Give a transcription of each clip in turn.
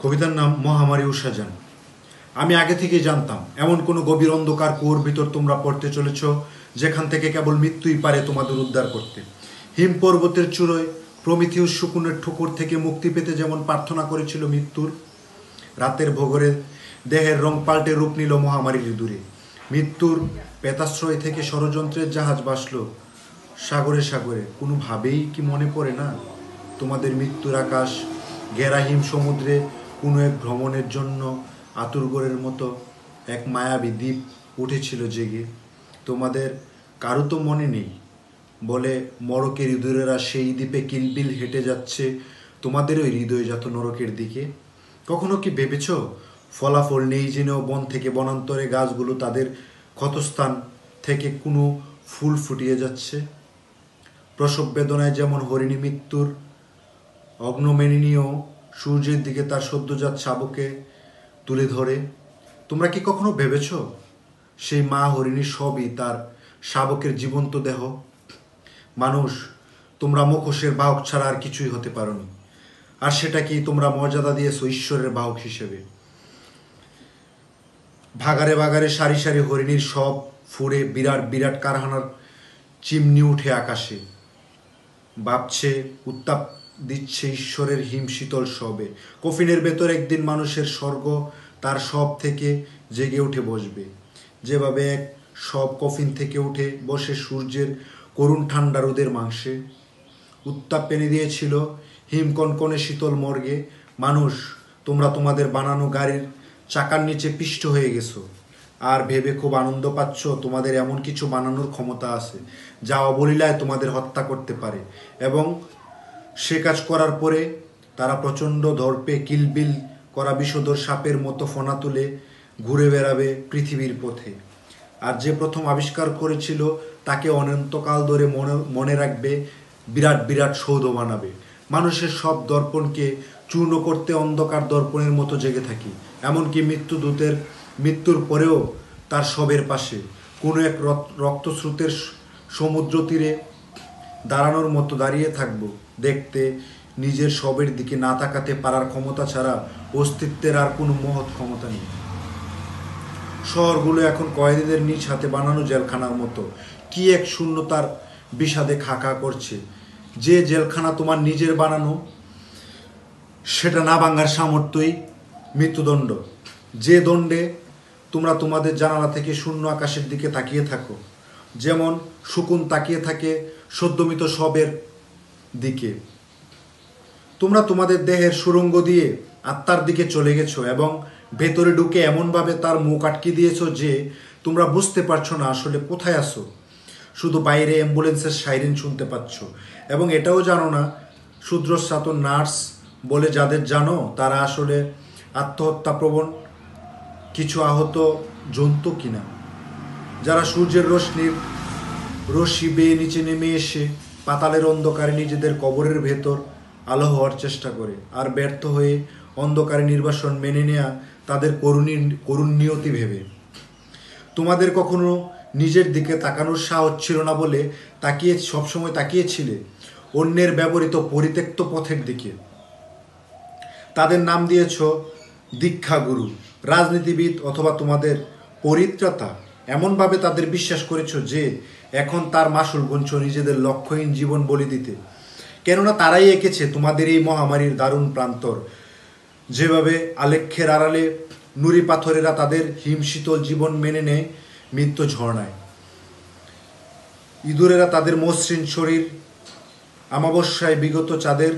কবিতার নাম মহামারী উষাজান। আমি আগে থেকেই জানতাম এমন কোনো গভীর অন্ধকার কুয়োর ভিতর তোমরা পড়তে চলেছ, যেখান থেকে কেবল মৃত্যুই পারে তোমাদের উদ্ধার করতে। হিম পর্বতের চূড়োয় প্রমিথিউস শকুনের ঠোকর থেকে মুক্তি পেতে যেমন প্রার্থনা করেছিল মৃত্যুর, রাতের ভোগরে দেহের রং পাল্টে রূপ নিল মহামারীর দূরে। মৃত্যুর পেতাশ্রয় থেকে ষড়যন্ত্রের জাহাজ ভাসল সাগরে সাগরে। কোনোভাবেই কি মনে পড়ে না তোমাদের মৃত্যুর আকাশ ঘেরা হিম সমুদ্রে কোনো এক ভ্রমণের জন্য আতুরগড়ের মতো এক মায়াবী দ্বীপ উঠেছিল জেগে? তোমাদের কারো তো মনে নেই বলে মরকের ইঁদুরেরা সেই দ্বীপে কিলবিল হেঁটে যাচ্ছে তোমাদের ওই হৃদয়জাত নরকের দিকে। কখনো কি ভেবেছ ফলাফল নেই জেনেও বন থেকে বনান্তরে গাছগুলো তাদের ক্ষতস্থান থেকে কোনো ফুল ফুটিয়ে যাচ্ছে? প্রসব বেদনায় যেমন হরিণী মৃত্যুর অগ্নমেনিনীয় সূর্যের দিকে তার সদ্যজাত শাবকে তুলে ধরে, তোমরা কি কখনো ভেবেছ সেই মা হরিণী সবই তার শাবকের জীবন্ত দেহ? মানুষ, তোমরা মুখোশের বাহক ছাড়া আর কিছুই হতে পারোনি। আর সেটা কি তোমরা মর্যাদা দিয়েছ ঈশ্বরের বাহক হিসেবে। ভাগারে ভাগারে সারি সারি হরিণীর সব ফুড়ে বিরাট বিরাট কারখানার চিমনি উঠে আকাশে ভাবছে, উত্তাপ দিচ্ছে ঈশ্বরের হিমশীতল সবে। কফিনের ভেতর একদিন মানুষের স্বর্গ তার সব থেকে জেগে উঠে বসবে, যেভাবে এক সব কফিন থেকে উঠে বসে সূর্যের করুণ ঠান্ডা রোদের মাংসে। উত্তাপ এনে দিয়েছিল হিমকনকনে শীতল মর্গে। মানুষ, তোমরা তোমাদের বানানো গাড়ির চাকার নিচে পিষ্ট হয়ে গেছো আর ভেবে খুব আনন্দ পাচ্ছ তোমাদের এমন কিছু বানানোর ক্ষমতা আছে যা অবলীলায় তোমাদের হত্যা করতে পারে, এবং সে কাজ করার পরে তারা প্রচণ্ড দর্পে কিলবিল করা বিষধর সাপের মতো ফনা তুলে ঘুরে বেড়াবে পৃথিবীর পথে। আর যে প্রথম আবিষ্কার করেছিল তাকে অনন্তকাল ধরে মনে রাখবে, বিরাট বিরাট সৌধ বানাবে। মানুষের সব দর্পণকে চূর্ণ করতে অন্ধকার দর্পণের মতো জেগে থাকি। এমনকি মৃত্যুদূতের মৃত্যুর পরেও তার শবের পাশে কোনো এক রক্তস্রোতের সমুদ্র তীরে দাঁড়ানোর মতো দাঁড়িয়ে থাকবো, দেখতে নিজের শবের দিকে না তাকাতে পারার ক্ষমতা ছাড়া অস্তিত্বের আর কোনো মহৎ ক্ষমতা নেই। শহরগুলো এখন কয়েদিদের নিজ হাতে বানানো জেলখানার মতো কি এক শূন্যতার বিষাদে খাকা করছে। যে জেলখানা তোমার নিজের বানানো, সেটা না ভাঙার সামর্থ্যই মৃত্যুদণ্ড। যে দণ্ডে তোমরা তোমাদের জানালা থেকে শূন্য আকাশের দিকে তাকিয়ে থাকো, যেমন শকুন তাকিয়ে থাকে সদ্যমিত শবের দিকে। তোমরা তোমাদের দেহের সুড়ঙ্গ দিয়ে আত্মার দিকে চলে গেছো এবং ভেতরে ঢুকে এমনভাবে তার মুখ আটকে দিয়েছো যে তোমরা বুঝতে পারছো না আসলে কোথায় আছো। শুধু বাইরে অ্যাম্বুলেন্সের সাইরেন শুনতে পাচ্ছ, এবং এটাও জানো না শূদ্রস্নাত নার্স বলে যাদের জানো তারা আসলে আত্মহত্যাপ্রবণ কিছু আহত জন্তু কিনা, যারা সূর্যের রশ্মি বেয়ে নিচে নেমে এসে পাতালের অন্ধকারে নিজেদের কবরের ভেতর আলো হওয়ার চেষ্টা করে, আর ব্যর্থ হয়ে অন্ধকারে নির্বাসন মেনে নেয়া তাদের করুণ নিয়তি ভেবে। তোমাদের কখনো নিজের দিকে তাকানোর সাহস ছিল না বলে সবসময় তাকিয়েছিলে অন্যের ব্যবহৃত পরিত্যক্ত পথের দিকে। তাদের নাম দিয়েছ দীক্ষাগুরু, রাজনীতিবিদ অথবা তোমাদের পরিত্রাতা। এমনভাবে তাদের বিশ্বাস করেছ যে এখন তার মাসুল গুনছ নিজেদের লক্ষ্যহীন জীবন বলি দিতে। কেননা তারাই এঁকেছে তোমাদের এই মহামারীর দারুণ প্রান্তর, যেভাবে আলেখ্যের আড়ালে নুড়ি পাথরেরা তাদের হিমশীতল জীবন মেনে নেয় মৃত্যু ঝর্ণায়। ইঁদুরেরা তাদের মসৃণ শরীর আমাবস্যায় বিগত চাঁদের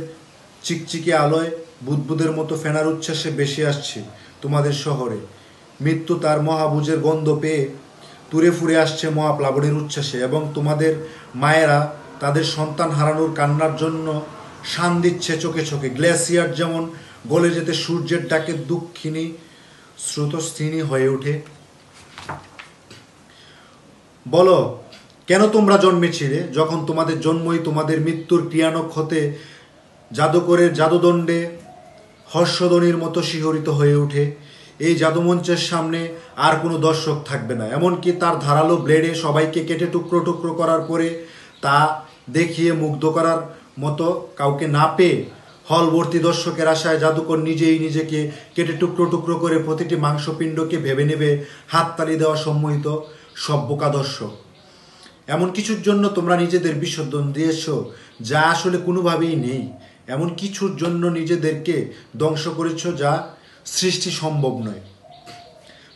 চিকচিকে আলোয় বুদবুদের মতো ফেনার উচ্ছ্বাসে ভেসে আসছে তোমাদের শহরে। মৃত্যু তার মহাভুজের গন্ধ পেয়ে তুরে ফুরে আসছে মহাপ্লাবনের উচ্ছ্বাসে, এবং তোমাদের মায়েরা তাদের সন্তান হারানোর কান্নার জন্য শান দিচ্ছে চোখে চোখে। গ্লেসিয়ার যেমন গলে যেতে সূর্যের ডাকে দুঃখিনী স্রোতস্থিনী হয়ে ওঠে। বলো, কেন তোমরা জন্মেছিলে যখন তোমাদের জন্মই তোমাদের মৃত্যুর ক্রিয়ানক হতে জাদুকরের জাদুদণ্ডে হর্ষধ্বনির মতো শিহরিত হয়ে ওঠে? এই জাদুমঞ্চের সামনে আর কোনো দর্শক থাকবে না, এমনকি তার ধারালো ব্লেডে সবাইকে কেটে টুকরো টুকরো করার পরে তা দেখিয়ে মুগ্ধ করার মতো কাউকে না পেয়ে হল ভর্তি দর্শকের আশায় জাদুকর নিজেই নিজেকে কেটে টুকরো টুকরো করে প্রতিটি মাংসপিণ্ডকে ভেবে নেবে হাততালি দেওয়া সম্মোহিত সব বোকা দর্শক। এমন কিছুর জন্য তোমরা নিজেদের বিসর্জন দিয়েছ যা আসলে কোনোভাবেই নেই। এমন কিছুর জন্য নিজেদেরকে ধ্বংস করেছ যা সৃষ্টি সম্ভব নয়।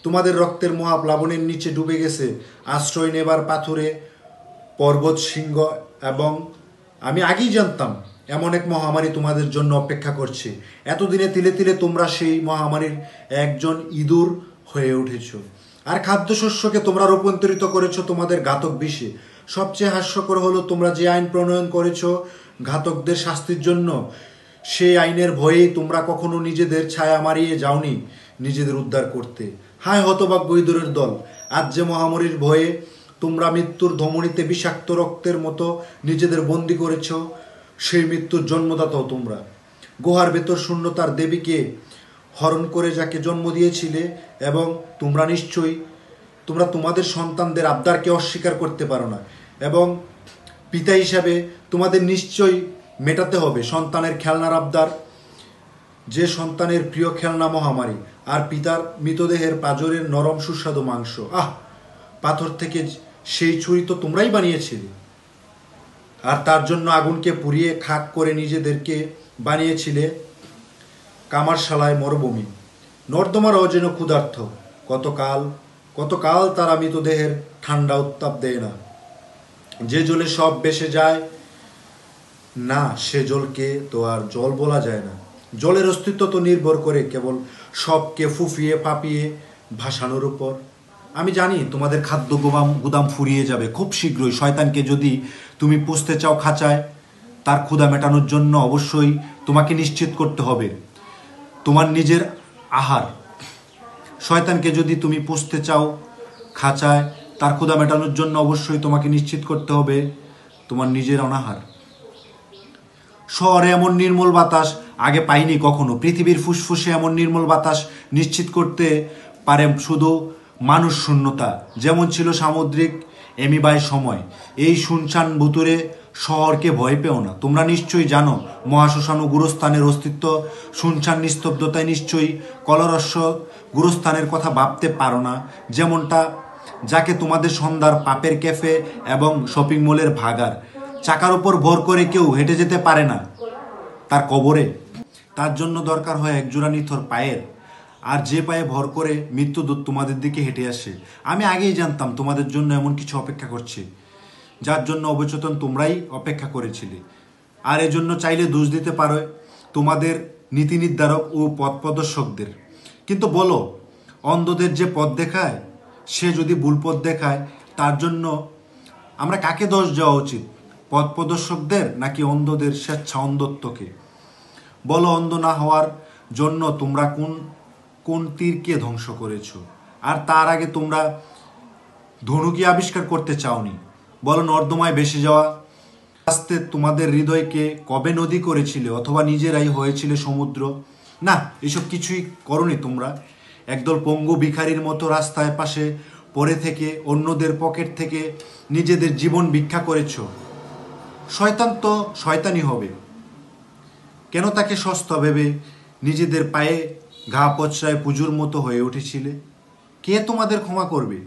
তোমাদের রক্তের মহাপ্লাবনের নিচে ডুবে গেছে আশ্রয় নেবার পাথুরে পর্বত শৃঙ্গ, এবং আমি আগেই জানতাম এমন এক মহামারী তোমাদের জন্য অপেক্ষা করছে। এতদিনে তিলে তিলে তোমরা সেই মহামারীর একজন ইঁদুর হয়ে উঠেছ, আর খাদ্যশস্যকে তোমরা রূপান্তরিত করেছ তোমাদের ঘাতক বিষে। সবচেয়ে হাস্যকর হলো তোমরা যে আইন প্রণয়ন করেছ ঘাতকদের শাস্তির জন্য, সেই আইনের ভয়েই তোমরা কখনো নিজেদের ছায়া মারিয়ে যাওনি নিজেদের উদ্ধার করতে। হায় হতভাগ্য ইঁদুরের দল, আজ যে মহামারীর ভয়ে তোমরা মৃত্যুর ধমনীতে বিষাক্ত রক্তের মতো নিজেদের বন্দি করেছ, সেই মৃত্যুর জন্মদাতাও তোমরা। গুহার ভেতর শূন্যতার দেবীকে হরণ করে যাকে জন্ম দিয়েছিলে, এবং তোমরা নিশ্চয়ই তোমাদের সন্তানদের আবদারকে অস্বীকার করতে পারো না, এবং পিতা হিসাবে তোমাদের নিশ্চয়ই মেটাতে হবে সন্তানের খেলনার আবদার। যে সন্তানের প্রিয় খেলনা মহামারী, আর পিতার মৃতদেহের পাঁজরের নরম সুস্বাদু মাংস। পাথর থেকে সেই ছুরি তো তোমরাই বানিয়েছিলে, আর তার জন্য আগুনকে পুড়িয়ে খাক করে নিজেদেরকে বানিয়েছিলে কামারশালায় মরুভূমি। নর্দমারাও যেন ক্ষুধার্ত, কতকাল তারা মৃতদেহের ঠান্ডা উত্তাপ দেয় না। যে জলে সব ভেসে যায় না, সে জলকে তো আর জল বলা যায় না। জলের অস্তিত্ব তো নির্ভর করে কেবল সবকে ফুফিয়ে ফাঁপিয়ে ভাসানোর উপর। আমি জানি তোমাদের খাদ্য গুদাম ফুরিয়ে যাবে খুব শীঘ্রই। শয়তানকে যদি তুমি পুষতে চাও খাঁচায়, তার ক্ষুধা মেটানোর জন্য অবশ্যই তোমাকে নিশ্চিত করতে হবে তোমার নিজের আহার। শয়তানকে যদি তুমি পুষতে চাও খাঁচায়, তার ক্ষুধা মেটানোর জন্য অবশ্যই তোমাকে নিশ্চিত করতে হবে তোমার নিজের অনাহার। শহরে এমন নির্মল বাতাস আগে পাইনি কখনো। পৃথিবীর ফুসফুসে এমন নির্মল বাতাস নিশ্চিত করতে পারে শুধু মানুষ শূন্যতা, যেমন ছিল সামুদ্রিক এমিবাই সময়। এই শুনশান ভুতুরে শহরকে ভয় পেও না। তোমরা নিশ্চয়ই জানো মহাশ্মশান ও গুরুস্থানের অস্তিত্ব। শুনশান নিস্তব্ধতায় নিশ্চয়ই কলরস্য গুরুস্থানের কথা ভাবতে পারো না, যেমনটা যাকে তোমাদের সন্ধ্যার পাপের ক্যাফে এবং শপিং মলের ভাগার চাকার উপর ভর করে কেউ হেঁটে যেতে পারে না তার কবরে। তার জন্য দরকার হয় একজোড়া নিথর পায়ের, আর যে পায়ে ভর করে মৃত্যুদূত তোমাদের দিকে হেঁটে আসে। আমি আগেই জানতাম তোমাদের জন্য এমন কিছু অপেক্ষা করছে, যার জন্য অবচেতন তোমরাই অপেক্ষা করেছিলে। আর এজন্য চাইলে দোষ দিতে পারো তোমাদের নীতি নির্ধারক ও পথ প্রদর্শকদের। কিন্তু বলো, অন্ধদের যে পথ দেখায় সে যদি ভুল পথ দেখায়, তার জন্য আমরা কাকে দোষ দেওয়া উচিত? পথ প্রদর্শকদের নাকি অন্ধদের স্বেচ্ছা অন্ধত্বকে? বলো, অন্ধ না হওয়ার জন্য তোমরা কোন তীরকে ধ্বংস করেছ? আর তার আগে তোমরা ধনুকে আবিষ্কার করতে চাওনি? বলো, নর্দমায় ভেসে যাওয়া আস্তে তোমাদের হৃদয়কে কবে নদী করেছিলে, অথবা নিজেরাই হয়েছিলে সমুদ্র? না, এসব কিছুই করনি তোমরা। একদল পঙ্গু ভিখারির মতো রাস্তায় পাশে পড়ে থেকে অন্যদের পকেট থেকে নিজেদের জীবন ভিক্ষা করেছ। শয়তান তো শয়তানই হবে। কেন তাকে সস্তা ভেবে নিজেদের পায়ে ঘা পচড়ায় পুজোর মতো হয়ে উঠেছিলে? কে তোমাদের ক্ষমা করবে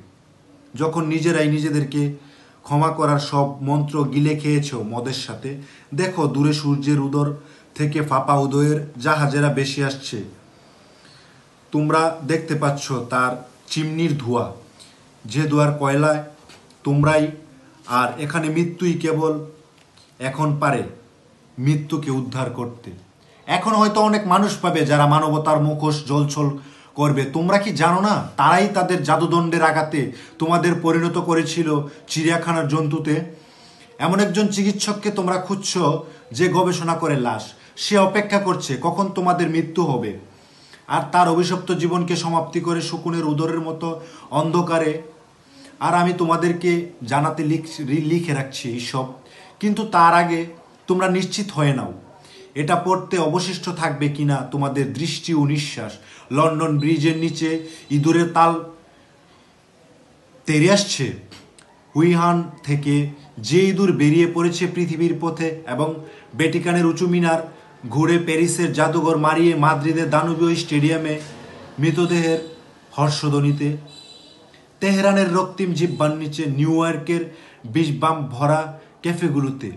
যখন নিজেরাই নিজেদেরকে ক্ষমা করার সব মন্ত্র গিলে খেয়েছ মদের সাথে? দেখো, দূরে সূর্যের উদর থেকে ফাঁপা উদয়ের জাহাজেরা বেশি আসছে। তোমরা দেখতে পাচ্ছ তার চিমনির ধোঁয়া, যে ধোঁয়ার কয়লায় তোমরাই। আর এখানে মৃত্যুই কেবল এখন পারে মৃত্যুকে উদ্ধার করতে। এখন হয়তো অনেক মানুষ পাবে যারা মানবতার মুখোশ জলছল করবে। তোমরা কি জানো না তারাই তাদের জাদুদণ্ডের আঘাতে তোমাদের পরিণত করেছিল চিড়িয়াখানার জন্তুতে? এমন একজন চিকিৎসককে তোমরা খুঁজছ যে গবেষণা করে লাশ। সে অপেক্ষা করছে কখন তোমাদের মৃত্যু হবে, আর তার অভিশপ্ত জীবনকে সমাপ্তি করে শকুনের উদরের মতো অন্ধকারে। আর আমি তোমাদেরকে জানাতে লিখে রাখছি এইসব, কিন্তু তার আগে তোমরা নিশ্চিত হয়ে নাও এটা পড়তে অবশিষ্ট থাকবে কিনা তোমাদের দৃষ্টি ও নিঃশ্বাস। লন্ডন ব্রিজের নিচে ইঁদুরের তাল তেরে আসছে। হুইহান থেকে যে ইঁদুর বেরিয়ে পড়েছে পৃথিবীর পথে, এবং ভ্যাটিকানের উঁচু মিনার ঘুরে প্যারিসের জাদুঘর মারিয়ে মাদ্রিদের দানুবীয় স্টেডিয়ামে মৃতদেহের হর্ষধ্বনিতে, তেহরানের রক্তিম জিহ্বার নিচে, নিউ ইয়র্কের বিষবাম ভরা ক্যাফেগুলোতে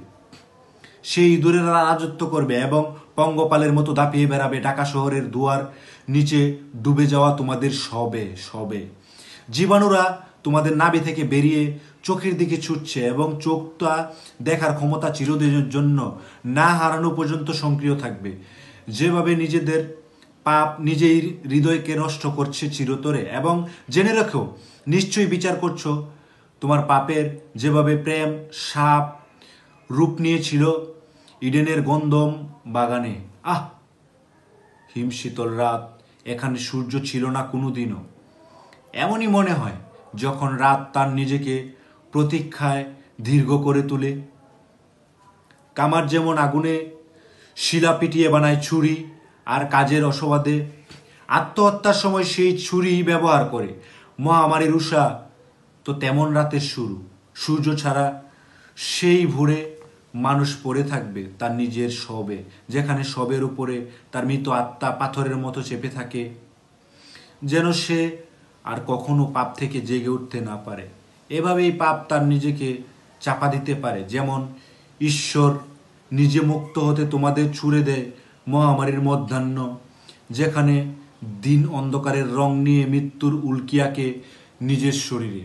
সেই ইঁদুরেরা রাজত্ব করবে এবং পঙ্গপালের মতো দাপিয়ে বেড়াবে ঢাকা শহরের দুয়ার নিচে ডুবে যাওয়া তোমাদের সবে সবে। জীবাণুরা তোমাদের নাভি থেকে বেরিয়ে চোখের দিকে ছুটছে এবং চোখটা দেখার ক্ষমতা চিরদিনের জন্য না হারানো পর্যন্ত সক্রিয় থাকবে। যেভাবে নিজেদের পাপ নিজেই হৃদয়কে নষ্ট করছে চিরতরে। এবং জেনে রেখো, নিশ্চয়ই বিচার করছো তোমার পাপের, যেভাবে প্রেম সাপ রূপ নিয়েছিল ইডেনের গন্ধম বাগানে। হিমশীতল রাত, এখানে সূর্য ছিল না কোনোদিনও। এমনই মনে হয় যখন রাত তার নিজেকে প্রতীক্ষায় দীর্ঘ করে তোলে। কামার যেমন আগুনে শিলা পিটিয়ে বানায় ছুরি, আর কাজের অসবাদে আত্মহত্যার সময় সেই ছুরি ব্যবহার করে। মহামারীর উষা তো তেমন রাতের শুরু। সূর্য ছাড়া সেই ভোরে মানুষ পড়ে থাকবে তার নিজের শবে, যেখানে শবের উপরে তার মৃত আত্মা পাথরের মতো চেপে থাকে, যেন সে আর কখনো পাপ থেকে জেগে উঠতে না পারে। এভাবেই পাপ তার নিজেকে চাপা দিতে পারে, যেমন ঈশ্বর নিজে মুক্ত হতে তোমাদের ছুড়ে দেয় মহামারীর মধ্যাহ্ন, যেখানে দিন অন্ধকারের রং নিয়ে মৃত্যুর উল্কিয়াকে নিজের শরীরে।